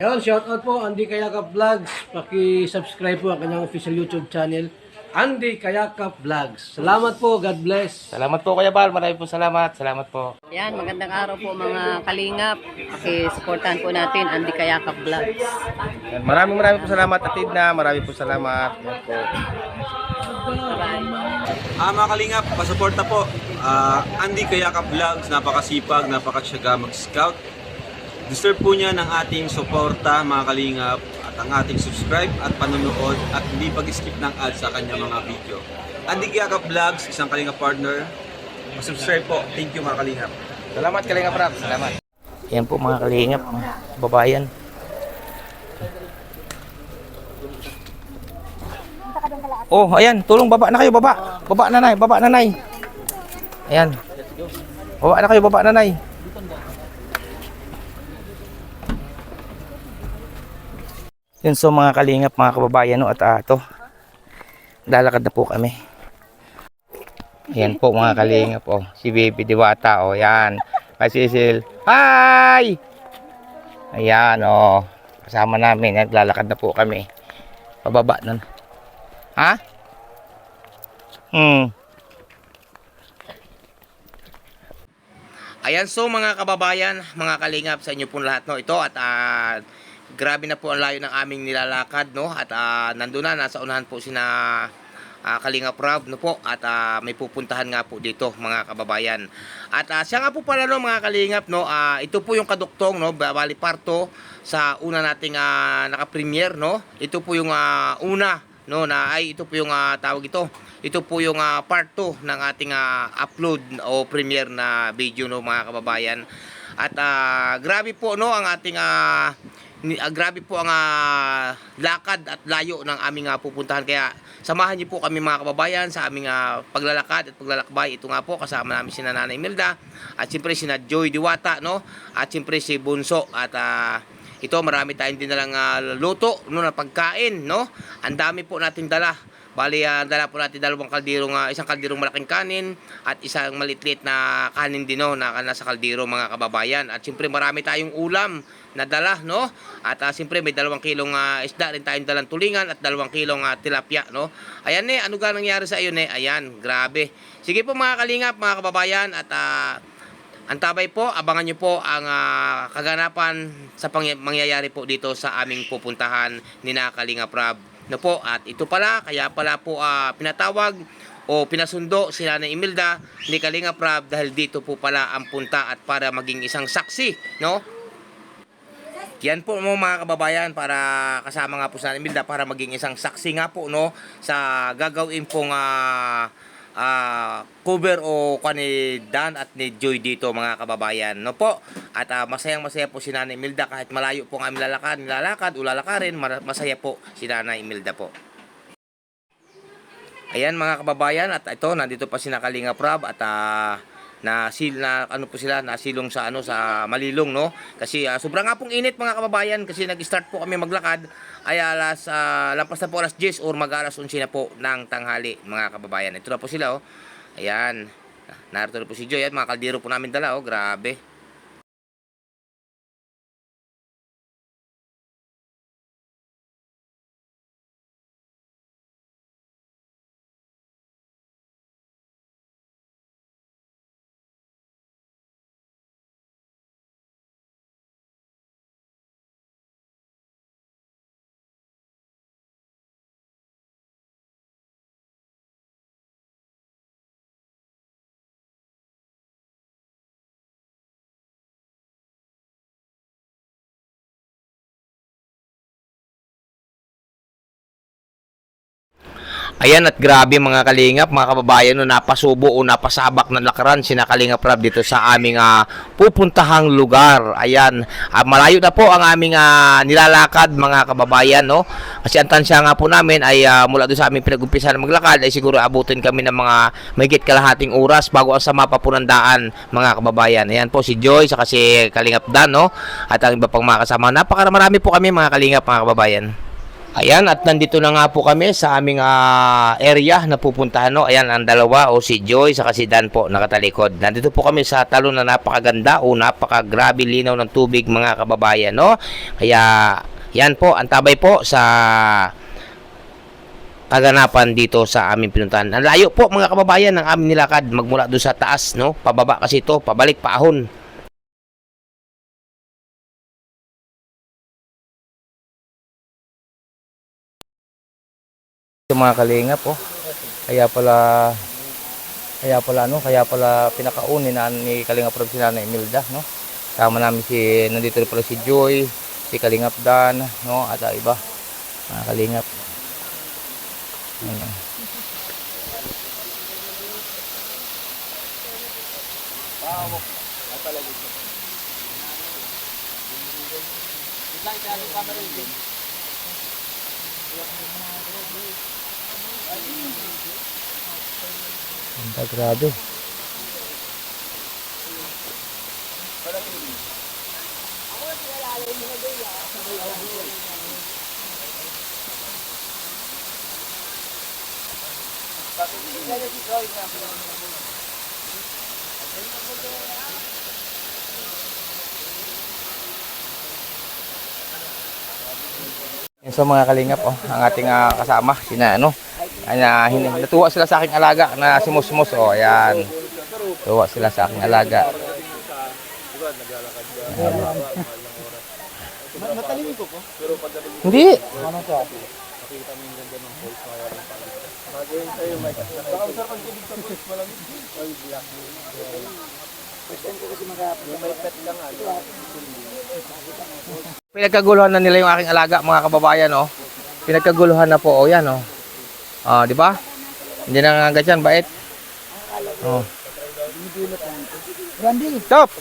Ayun, shoutout po Andy Kayakap Vlogs. Paki-subscribe po ang kanyang official YouTube channel, Andy Kayakap Vlogs. Salamat po, God bless. Salamat po Kuya Bal, maraming po salamat. Salamat po. Yan, magandang araw po mga kalingap. Paki-supportahan po natin Andy Kayakap Vlogs. Yan, maraming po salamat Atid na, maraming po salamat. Yan po. Mga kalingap, pasuporta po. Andy Kayakap Vlogs, napakasipag, napakasyaga mag-scout. Deserve po niya ng ating suporta mga kalingap at ang ating subscribe at panonood at hindi pag-skip ng ads sa kanyang mga video. Andy Kayakap Vlogs, isang kalingap partner. Subscribe po. Thank you mga kalingap. Salamat Kalingap Rap, salamat. Yan po mga kalingap, mga babayan. Oh, ayan, tulong baba na kayo, baba. Baba nanay, baba nanay. Ayan. Baba na kayo, baba nanay. Yun, so mga kalingap, mga kababayan, no, at ito, lalakad na po kami. Yan po mga kalingap, oh, si Baby Diwata, oh, yan. Pasisil, hi! Ayan, oh, kasama namin, naglalakad na po kami. Pababa nun. Ha? Ayan, so mga kababayan, mga kalingap, sa inyo po lahat, no, ito, at grabe na po ang layo ng aming nilalakad, no? At nandun na, nasa unahan po sina Kalingap Rob, no po? At may pupuntahan nga po dito, mga kababayan. At siya nga po pala, no, mga kalingap, no? Ito po yung kaduktong, no? Bali parto sa una nating naka-premiere, no? Ito po yung una, no? Ito po yung tawag ito. Ito po yung part 2 ng ating upload o premiere na video, no, mga kababayan. At grabe po, no, ang ating grabe po ang lakad at layo ng aming pupuntahan. Kaya samahan niyo po kami mga kababayan sa aming paglalakad at paglalakbay. Ito nga po, kasama namin si Nanay Imelda at siyempre si Joy Diwata, no? At siyempre si Bunso. At ito, marami tayong dinalang luto, no, na pagkain, no? Ang dami po nating dala. Bali, dala po natin isang kalderong malaking kanin at isang maliit na kanin din, no, na nasa kaldero, mga kababayan. At siyempre marami tayong ulam na dala, no? At siyempre may 2 kilong isda rin tayong dalang tulingan at 2 kilong tilapia, no? Ayan, ano ga nangyari sa iyo, Ayan, grabe. Sige po mga kalingap, mga kababayan, at antabay po, abangan nyo po ang kaganapan sa mangyayari po dito sa aming pupuntahan ni Kalingap Rob, no po. At ito pala, kaya pala po pinatawag o pinasundo si Nanay Imelda ni Kalingap Rob dahil dito po pala ang punta at para maging isang saksi, no? Yan po mga kababayan, para kasama nga po si Nanay Imelda para maging isang saksi nga po, no, sa gagawin pong cover o ni Dan at ni Joy dito, mga kababayan, no po. At masayang-masaya po si Nanay Imelda kahit malayo po ang aming nilalakad o lalakarin, masaya po si Nanay Imelda po. Ayan mga kababayan, at ito, nandito pa si Kalingap Rob at nasilong sa sa Malilong, no? Kasi sobrang nga pong init mga kababayan, kasi nag-start po kami maglakad ay lampas na po alas 10 or mag-alas 11 na po ng tanghali, mga kababayan. Ito na po sila, oh. Ayan. Narito na po si Joy at mga kaldero po namin dala, oh. Grabe. Ayan, at grabe mga kalingap, mga kababayan, no, napasubo o napasabak na lakaran si Kalingap Rob dito sa aming pupuntahang lugar. Ayan, malayo na po ang aming nilalakad, mga kababayan, no? Kasi ang tansya nga po namin ay mula doon sa aming pinag-umpisa na maglakad ay siguro abutin kami ng mga mahigit kalahating oras bago ang sama pa po ng daan, mga kababayan. Ayan po si Joy, saka si Kalingap Dan, no? At ang iba pang mga kasama. Marami po kami, mga kalingap, mga kababayan. Ayan, at nandito na nga po kami sa aming area na pupuntahan, no. Ayan, ang dalawa, o si Joy saka si Dan po, nakatalikod. Nandito po kami sa talon na napakaganda o napakagrabe linaw ng tubig, mga kababayan, no. Kaya, yan po, ang tabay po sa kaganapan dito sa aming pinuntahan. Ang layo po, mga kababayan, ng aming nilakad magmula doon sa taas, no. Pababa kasi ito, pabalik paahon. Yung mga kalingap, oh. Kaya pala pinakaunin na ni Kalingap Rob sila na Imelda, no. Sama namin nandito rin pala si Joy, si Kalingap Dan, no, at iba mga kalingap. Ayan. Ganda, grabe. Yan sa mga kalingap, oh, ang ating kasama, sina ano. Natuwa sila sa aking alaga na si Musmus, oh, ayan. Natuwa sila sa aking alaga. Matalimig ko po? Hindi. Ano to? Pinagkaguluhan na nila yung aking alaga, mga kababayan, oh. Pinagkaguluhan na po, oh, yan, oh. Ah, di ba? Hindi na nga ganyan, bait. Oh. Stop.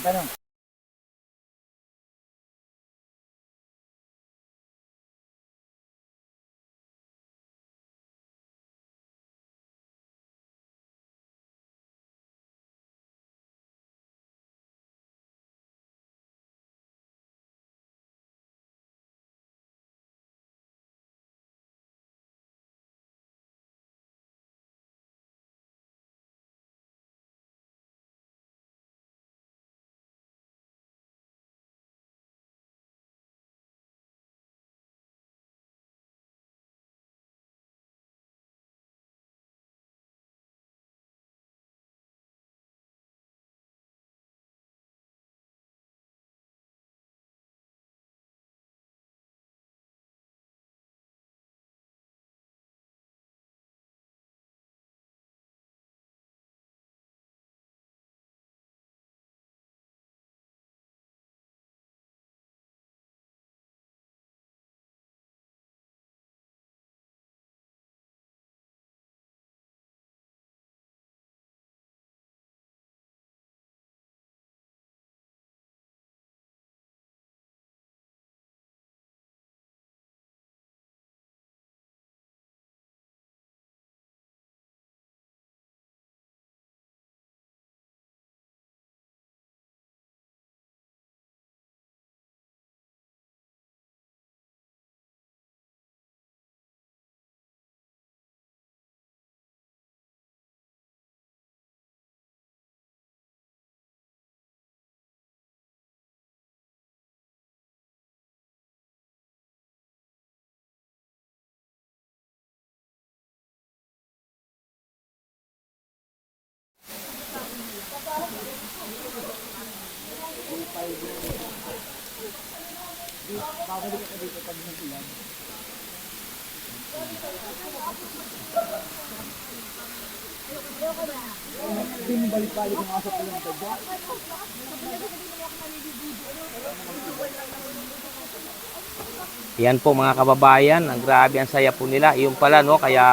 Yan po mga kababayan, ang grabe ang saya po nila. Iyon pala, no, kaya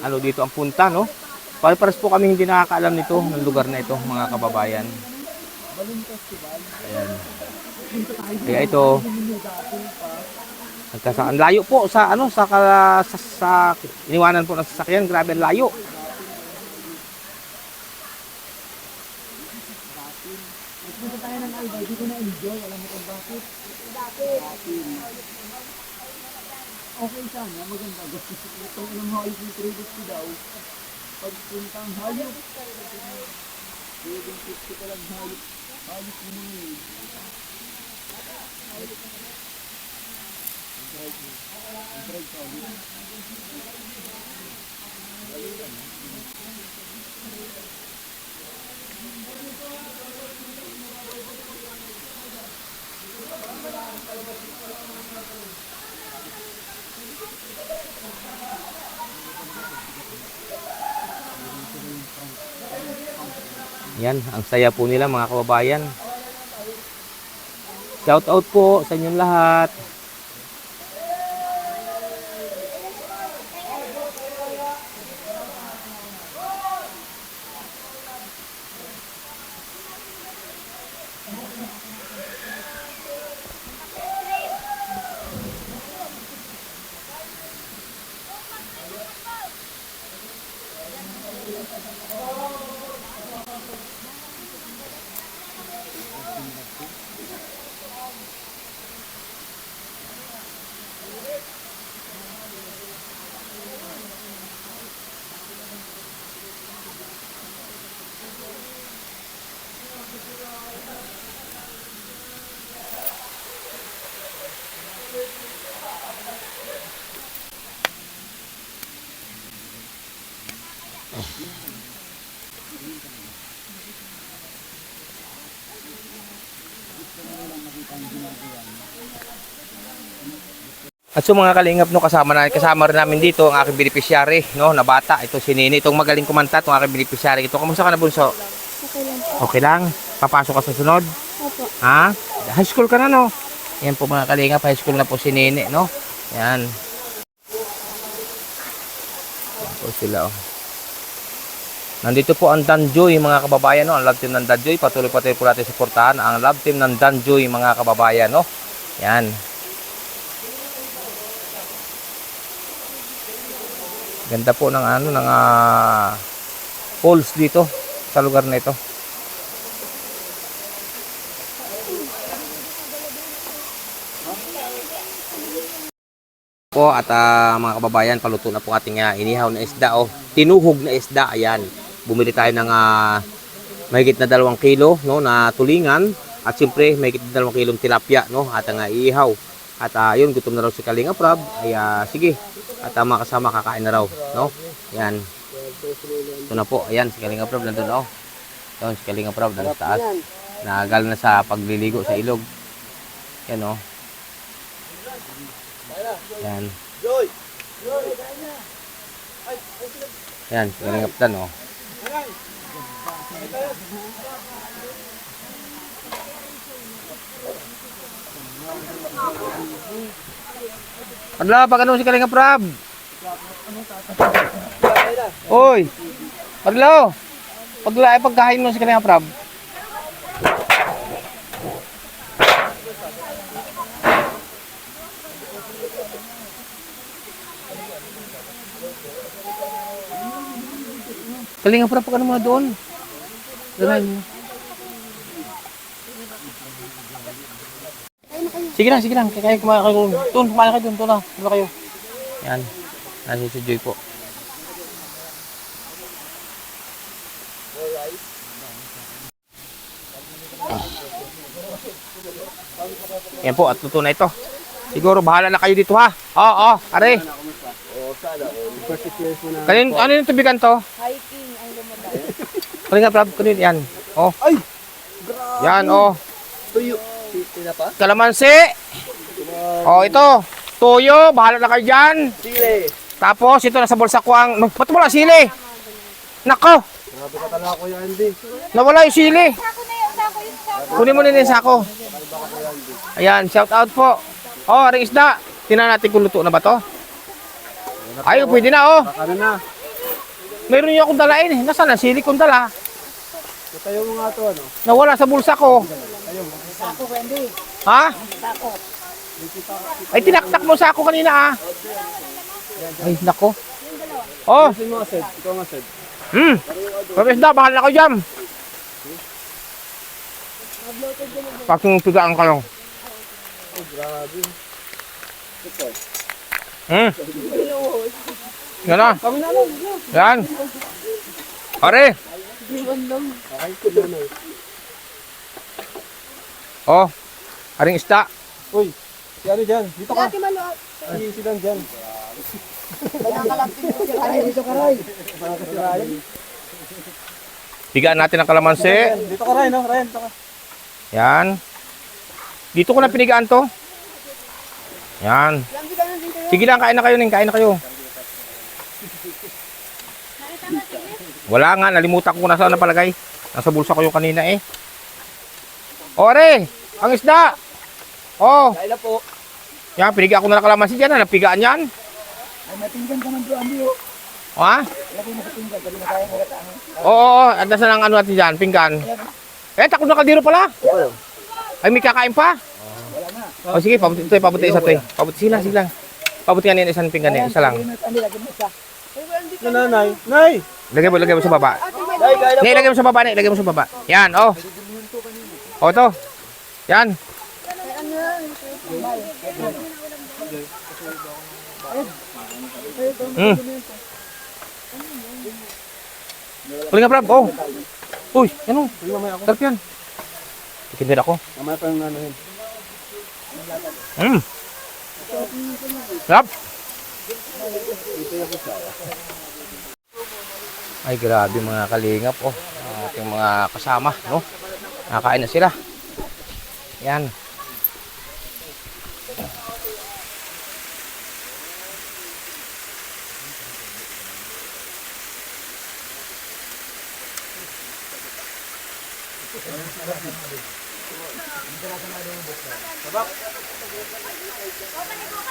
ano dito ang punta, no. Pares po kami hindi nakakaalam nito ng lugar na ito, mga kababayan. Ayan. Kaya ito ang layo po sa ano sa iniwanan po ng sasakyan, grabe ang layo. Okay sana, maganda. Gusto ko itong ilang hayop yung credit ko daw. Pagpunta ang hayop. 750 ka lang hayop. Hayop mo na yun. Yan, ang saya po nila mga kababayan. Shout out po sa inyong lahat. At so mga kalingap, no, kasama rin namin dito ang aking beneficiary, no, na bata. Ito si Nini, itong magaling kumanta, itong aking beneficiary. Ito, kamusta ka na, bunso? Okay lang. Okay lang? Papasok ka sa sunod? Opo. Ha? High school ka na, no? Yan po mga kalingap, high school na po si Nini, no? Yan. Yan po sila, oh. Nandito po ang Danjoy, mga kababayan, no? Ang love team ng Danjoy. Patuloy po natin suportahan ang love team ng Danjoy, mga kababayan, no? Yan. Ganda po ng falls dito sa lugar na ito. Po at mga kababayan, paluto na po ating inihaw na isda, oh. Tinuhog na isda, ayan. Bumili tayo ng mahigit na 2 kilo, no, na tulingan, at siyempre mahigit na 2 kilong tilapia, no, at ang iihaw. At yun, gutom na raw si Kalingap Rob. Ay sige. At mga kasama kakain na raw, no? Yan. Ito na po. Ayan, si Kalingap Rob nandun, oh. Ito, si Kalingap Rob nandun sa taas. Nagagal na sa pagliligo sa ilog. Yan, oh. Yan. Yan, si Kalingap Dan, oh. Adla, pag ano si Kalingap Rob? Oy! Adla! Pagkain mo si Kalingap Rob. Kalingap Rob, pag ano mo doon? Dalahin mo. Sige lang. Kaya kumain kayo. Doon, kumain kayo doon. Doon kayo. Yan. Nasi si Joy po. Yan po, at luto na ito. Siguro, bahala na kayo dito, ha? Oo, are. Ano yung tubigan to? Hiking ang lumaban. Kalingap Rob, kanino yan? Oh. Ay! Yan, oh. Tuyo. Sila pa? Kalamansi. Oh, ito. Tuyo, bahala na kayo dyan. Sile. Tapos, ito nasa bulsa ko ang... Ba't mo lang sili? Nako! Grabe ka talaga Kuya Andy. Nawala yung sili. Sako na yung sako. Kunin mo na yung sako. Ayan, shout out po. Oh, ring isda. Tingnan natin kung luto na ba to. Ay, pwede na, oh. Ano na? Meron yung akong dalain eh. Nasaan na sili kong dala? Tayo mo nga to, ano? Nawala sa bulsa ko. Sako, Wendy. Ha? Sako. Ay, tinaktak mo sa ako kanina, ah. Ay, nako. Oh, Kasi mo, Sed. Ikaw nga, Sed. Pwede na, bahala ko dyan. Pagkong pigaan ka lang. Oh, grabe. Ito. Yan na. Yan. Are. Oh. Aring isda. Uy, si ano dyan? Dito ka. Ate Malo. Si silang dyan. Dito ka, Ray. Pigaan natin ang kalamansi. Dito ka, Ryan, no? Ryan, dito ka. Yan. Dito ko na pinigaan to. Yan. Sige lang, kain na kayo, Ning. Kain na kayo. Wala nga, nalimutan ko kung nasaan napalagay. Nasa bulsa ko yung kanina eh. Ore, ang isda. Oh. Kain na po. Yan, pinigaan ko na ng kalamansi dyan. Napigaan yan. Ay, matinggan ka man bro, Andy, oh. Ha? Lagi mo sa tinggan, sabi na kaya magataan. Oo, at nasa lang ano natin dyan, pinggan. Eh, takot na kaldero pala. Ay, may kakain pa. O sige, pabuti ito, pabuti isa ito. Pabuti sila, sila. Pabuti nga isang pinggan eh, isa lang. Andy, lagi mo isa. Nanay. Nay! Lagay mo sa baba. Nay, kain na po. Nay, lagay mo sa baba, Nay, lagay mo sa baba. Yan, oh. O, ito. Yan. Huli nga, Prab. Oh. Uy, yan oh. Sarap yan. Tikin din ako. Mamaya pa yung anuhin. Sarap. Ay, grabe mga kalingap. Oh, ating mga kasama, no? Nakakain na sila. Yan.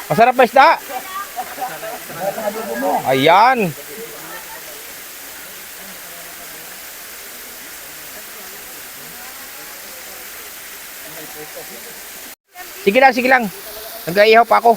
Masarap ba isda? Ayan. Sige lang, sige lang. Nag-aihaw pa ako.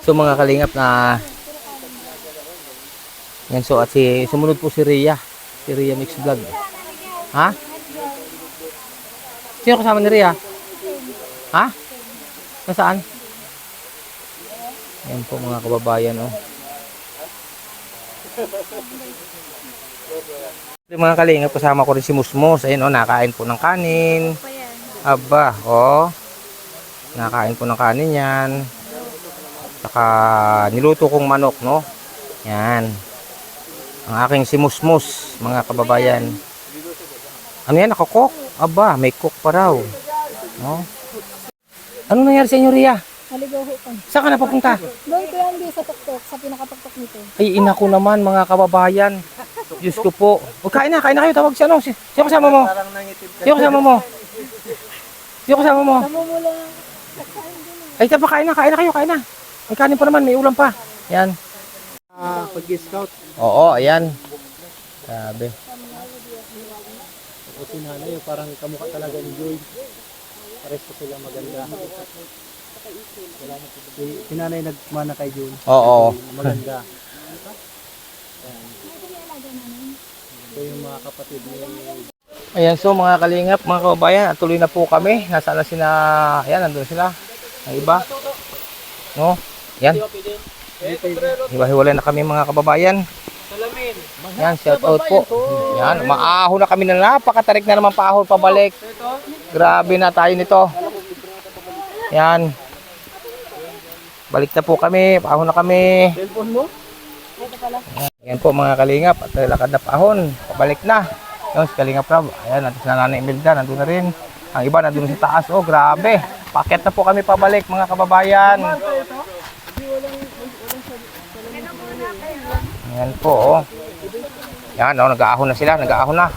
So mga kalingap na yan, so at sumunod po si Rhea Mix Vlog. Ha? Sino kasama ni Rhea? Ha? Nasaan? Yan po mga kababayan, oh. Mga kalingap, kasama ko rin si Musmos. Ayun, oh, nakain po ng kanin. Aba, oh. Nakain po ng kanin yan. Saka niluto kong manok, no? Yan. Ang aking si Musmus, mga kababayan. Ano yan, nakakok? Aba, may cook pa raw. No? Ano nangyari sa inyo, Rhea? Naligaw ho ka. Saan ka napapunta? Doon ko yan di sa tuktok, sa pinakatuktok nito. Ay, ina ko naman, mga kababayan. Diyos ko po. O, kain na kayo. Tawag si ano? Sino kasama mo? Sino kasama mo? Sino kasama mo? Namumula. Ay, tapa, kain na kayo, kain na. May kanin pa naman, may ulam pa. Yan. Pag-scout. Oo, ayan. Grabe. O si nanay, parang kamukha talaga ni Joy. Pares ko sila maganda. Si nanay nagmana kay Joy. Oo. Maganda. Ito yung mga kapatid ni... Ayan, so mga kalingap, mga kababayan, tuloy na po kami. Nasaan na sila? Ayan, nandun sila. Ang iba. No? Yan. Hiwa-hiwalay na kami mga kababayan. Yan, shout out po. Yan, maahon na kami na napakatarik na naman paahon pabalik. Grabe na tayo nito. Yan. Balik na po kami, paahon na kami. Cellphone mo? Yan po mga kalingap, at lakad na paahon. Pabalik na. Yung si Kalingap Rob. Ayan, natin si Nanay Imelda, nandun na rin. Ang iba nandun sa taas. Oh, grabe. Paket na po kami pabalik mga kababayan. Yan po, oh. Yan, oh, nag-aahon na sila, nag-aahon na.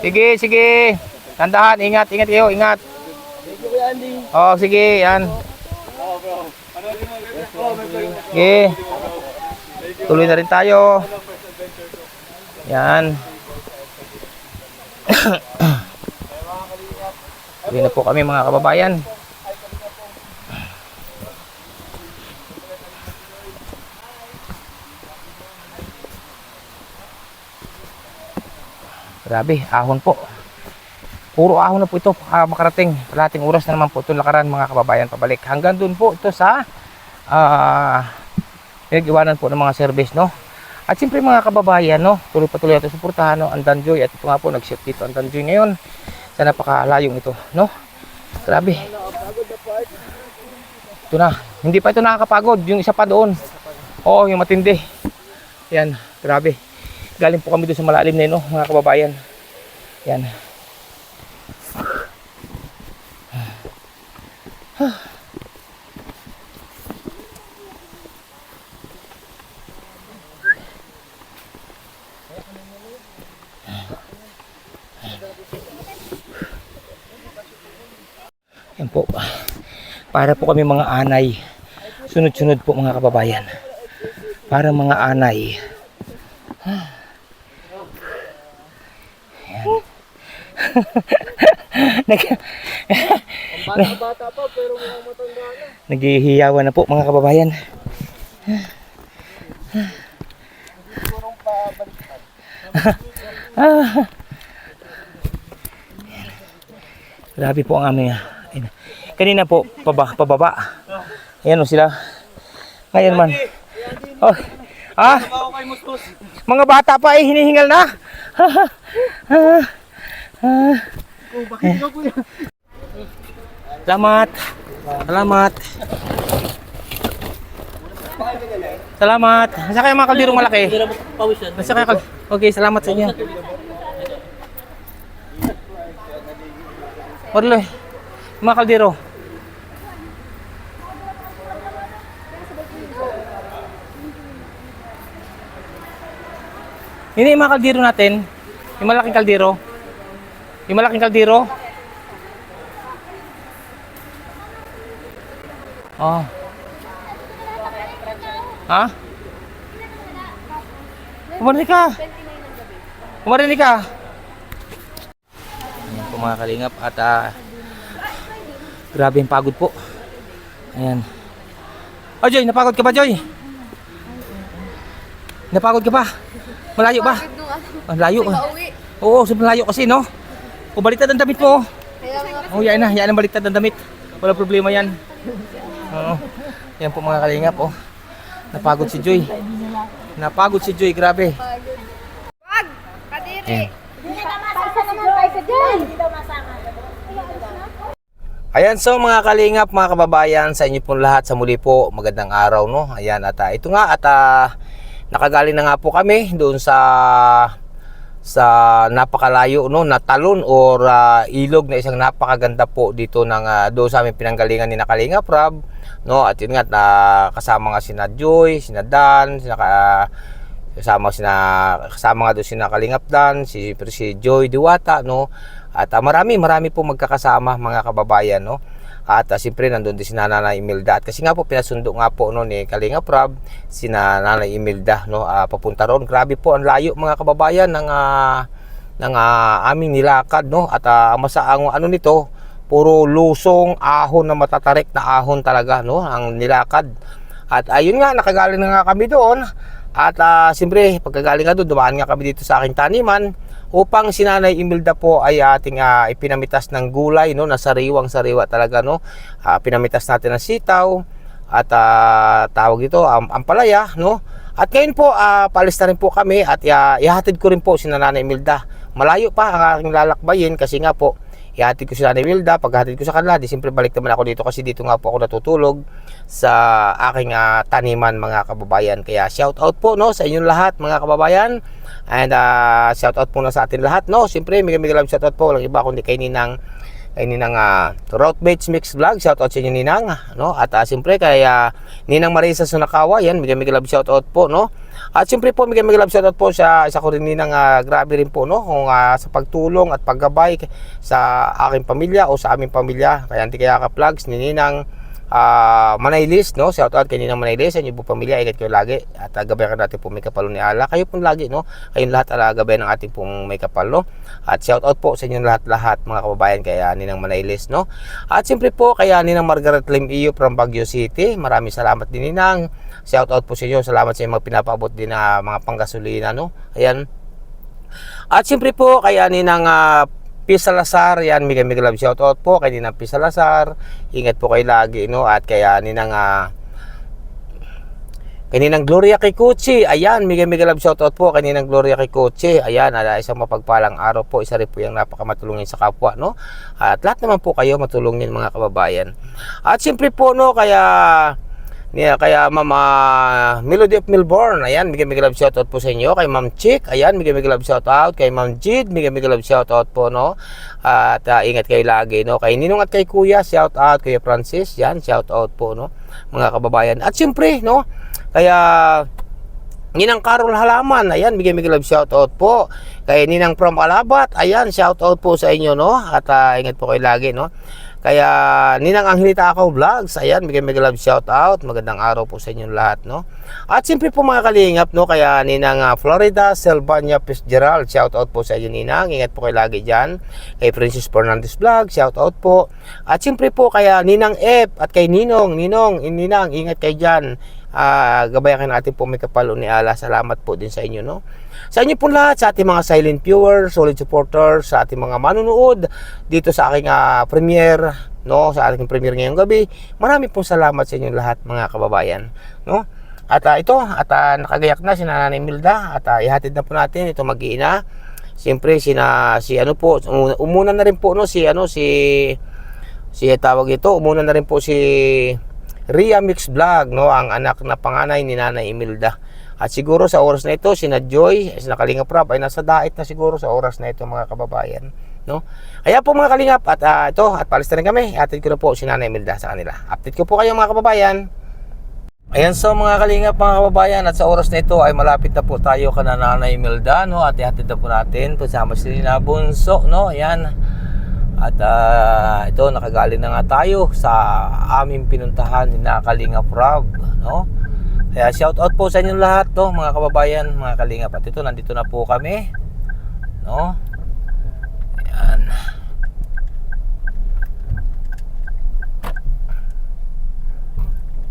Sige, sige. Tandahan, ingat, ingat kayo, ingat. Oh, sige, yan. Sige. Tuloy na rin tayo. Yan. Tuloy na po kami mga kababayan. Grabe, ahon po. Puro ahon na po ito makarating. Kalahating oras na naman po itong lakaran mga kababayan pabalik. Hanggang dun po ito sa pinag-iwanan po ng mga service, no? At siyempre mga kababayan, no? Tuloy-patuloy natin suportahan, no? Ang Danjoy. At ito nga po, nag-shift dito ang Danjoy ngayon. Sa napakalayong ito, no? Grabe. Ito na. Hindi pa ito nakakapagod. Yung isa pa doon. Oo, yung matindi. Yan, grabe. Galing po kami doon sa malalim na yun, no? Mga kababayan. Yan. Yan po. Para po kami mga anay. Sunod-sunod po mga kababayan. Para mga anay. Yan. Bata pa pero mukhang matanda na. Naghihiyawan na po mga kababayan. Grabe po ang aming kanina po pababa. Ayan o sila. Ngayon man. Oh. Ah. Mga bata pa hinihingal na. Salamat. Salamat. Salamat. Nasa kayo mga kaldirong malaki? Nasa kayo okay, salamat sa inyo. Orle. Mga kaldiro. Ini yung mga kaldiro natin. Yung malaking kaldiro. Yung malaking kaldiro. Oh. Ha? Kumarinig ka. Kumarinig ka. Ayan po mga kalingap at grabe yung pagod po. Ayan. Oh Joy, napagod ka ba Joy? Napagod ka ba? Malayo ba? Malayo. Oo, sobrang layo kasi no. O baliktad ang damit mo. Oh, yan na, yan ang baliktad ang damit. Wala problema yan. Oo. Yan po mga kalingap oh. Napagod si Joy. Napagod si Joy, grabe. Wag! Kadiri! Ayan. Pagsa naman tayo sa dyan. Ayan, so mga kalingap, mga kababayan, sa inyo po lahat, sa muli po, magandang araw, no? Ayan, at ito nga, at nakagaling na nga po kami doon sa napakalayo, no, na talon or ilog na isang napakaganda po dito ng doon sa aming pinanggalingan ni Kalingap Rob, no? At yun nga, kasama nga sina Joy, sina Dan, kasama nga doon sina Kalingap Dan, si Joy Diwata, no? At marami po magkakasama mga kababayan, no? At siyempre nandun din si Nanay Imelda. At kasi nga po pinasundo nga po no, ni Kalingap Rob si Nanay Imelda, no? Papunta ron. Grabe po ang layo mga kababayan ng aming nilakad, no? At ang ano nito, puro lusong, ahon na matatarik na ahon talaga, no? Ang nilakad. At ayun nga, nakagaling na nga kami doon. At siyempre pagkagaling nga doon, dumaan nga kami dito sa aking taniman upang si Nanay Imelda po ay ating ipinamitas ng gulay, no, na sariwang-sariwa talaga, no. Pinamitas natin ng sitaw at tawag dito ampalaya, no. At ngayon po paalis na rin po kami at ihatid ko rin po si Nanay Imelda. Malayo pa ang aking lalakbayin kasi nga po ihatid ko si Nanay Imelda. Paghatid ko sa kanila, di siyempre balik naman ako dito kasi dito nga po ako natutulog sa aking taniman mga kababayan. Kaya shout out po, no, sa inyong lahat mga kababayan. And shout out po na sa atin lahat, no. Siyempre mega love shout out po, walang iba kundi kay Ninang Route Baits Mix Vlog. Shout out sa inyo Ninang, no. At siyempre kay Ninang Marisa Sunakawa, yan mega love shout out po, no. At siyempre po, may love shoutout po sa isa ko rin ninang grabe rin po, no? Kung sa pagtulong at paggabay sa aking pamilya o sa aming pamilya. Kaya Andy Kayakap Vlogs, ni Ninang Manaylis, no? Shoutout kay Ninang Manaylis, sa inyo po pamilya, ingat kayo lagi. At gabayan natin po may kapalo ni Allah. Kayo po lagi, no? Kayong lahat gabayan ng ating pong may kapalo. At shoutout po sa inyo lahat-lahat mga kababayan kaya Ninang Manaylis, no? At siyempre po kaya Ninang Margaret Lim Iyo from Baguio City. Maraming salamat din Ninang. Shoutout po sa inyo. Salamat sa inyo magpinapaabot din na mga panggasolina, no? Ayan. At siyempre po kaya Ninang Pisa Salazar, yan, mega love shoutout po kay Ninang Pisa Salazar. Ingat po kayo lagi, no? At kaya Ninang Gloria Kikuchi, ayan, mega love shoutout po kay Ninang Gloria Kikuchi. Ayan, isang mapagpalang araw po, isa rin po yung napakamatulungin sa kapwa, no? At lahat naman po kayo matulungin mga kababayan. At siyempre po, no, kaya Mama Melody of Melbourne, ayan, mega love shoutout po sa inyo. Kay Ma'am Chick, ayan, mega love shoutout. Kay Ma'am Jid, mega love shoutout po, no? At ingat kayo lagi, no? Kay Ninong at kay Kuya, shoutout. Kuya Francis, yan, shoutout po, no? Mga kababayan. At siyempre, no? Kaya Ninang Carol Halaman, ayan, mega love shoutout po. Kay Ninang from Alabat, ayan, shoutout po sa inyo, no? At ingat po kayo lagi, no? Kaya Ninang Angelita Akaw Vlogs, ayan, mega love shoutout. Magandang araw po sa inyong lahat, no? At siyempre po mga kalingap, no? Kaya Ninang Florida Selvania Fitzgerald, shoutout po sa inyo Ninang. Ingat po kayo lagi dyan. Kay Princess Fernandez Vlog, shoutout po. At siyempre po kaya Ninang F at kay Ninong, ingat kayo dyan. Gabayan natin po may kapalo ni Allah. Salamat po din sa inyo, no? Sa inyo po lahat, sa ating mga silent viewers, solid supporters, sa ating mga manunood dito sa aking premiere, no? Sa ating premiere ngayong gabi. Marami pong salamat sa inyo lahat mga kababayan, no? At nakagayak na si Nanay Milda at ihatid na po natin ito mag-iina. Siyempre umuna na rin po, no, umuna na rin po si Ria Mix Vlog, no, ang anak na panganay ni Nanay Imelda. At siguro sa oras na ito, sina Joy, sina Kalingap Rab ay nasa dait na siguro sa oras na ito mga kababayan, no. Kaya po mga Kalingap at palis na rin kami. Atid ko na po si Nanay Imelda sa kanila. Update ko po kayo mga kababayan. Ayan, so mga Kalingap, mga kababayan, at sa oras na ito ay malapit na po tayo ka na Nanay Imelda, no. At ihatid na po natin kasama si Nina Bunso, no. Ayan. At ito, nakagaling na nga tayo sa aming pinuntahan ni Kalingap Rab, no? Kaya shoutout po sa inyo lahat, no, mga kababayan, mga Kalingap. At ito, nandito na po kami, no? Ayan.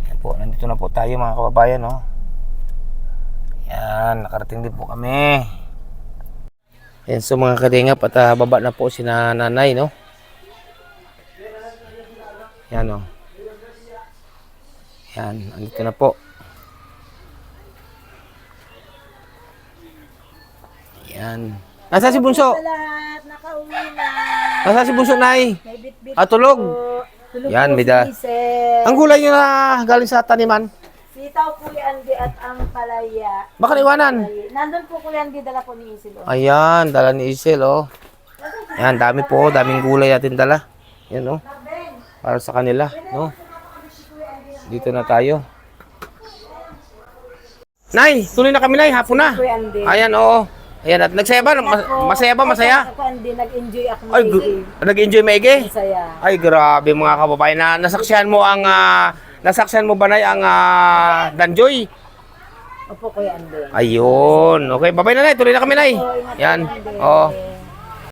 Ayan po, nandito na po tayo mga kababayan, no? Ayan, nakarating din po kami. Ayan, so mga Kalingap, at baba na po si Nanay, no? Ayan, no? Ayan, andito na po. Ayan. Nasa si Bunso? Lahat, nakauwi na. Nasa si Bunso, Nay? May bit-bit Tulog? Tulog Yan, po may da. si Isel. Ang gulay nyo na galing sa taniman? Sitaw po yung Andy at ang palaya. Baka iwanan? Nandun po Kuya Andy, dala po ni Isel. Ayan, dala ni Isel, oh. Ayan, dami po, daming gulay natin dala. Yan, oh. Para sa kanila, no? Dito na tayo. Nay, tuloy na kami, Nay. Hapon na. Kuya Andy. Ayan, oo. Ayan, at nagsaya ba? Masaya ba? Masaya? Kuya Andy, nag-enjoy ako. Ay, nag-enjoy maigi? Masaya. Ay, grabe mga kababayan. Nasaksihan mo ba, Nay, ang Danjoy? Opo, Kuya Andy. Ayun. Okay, babay na, Nay. Tuloy na kami, Nay. Yan. Oo.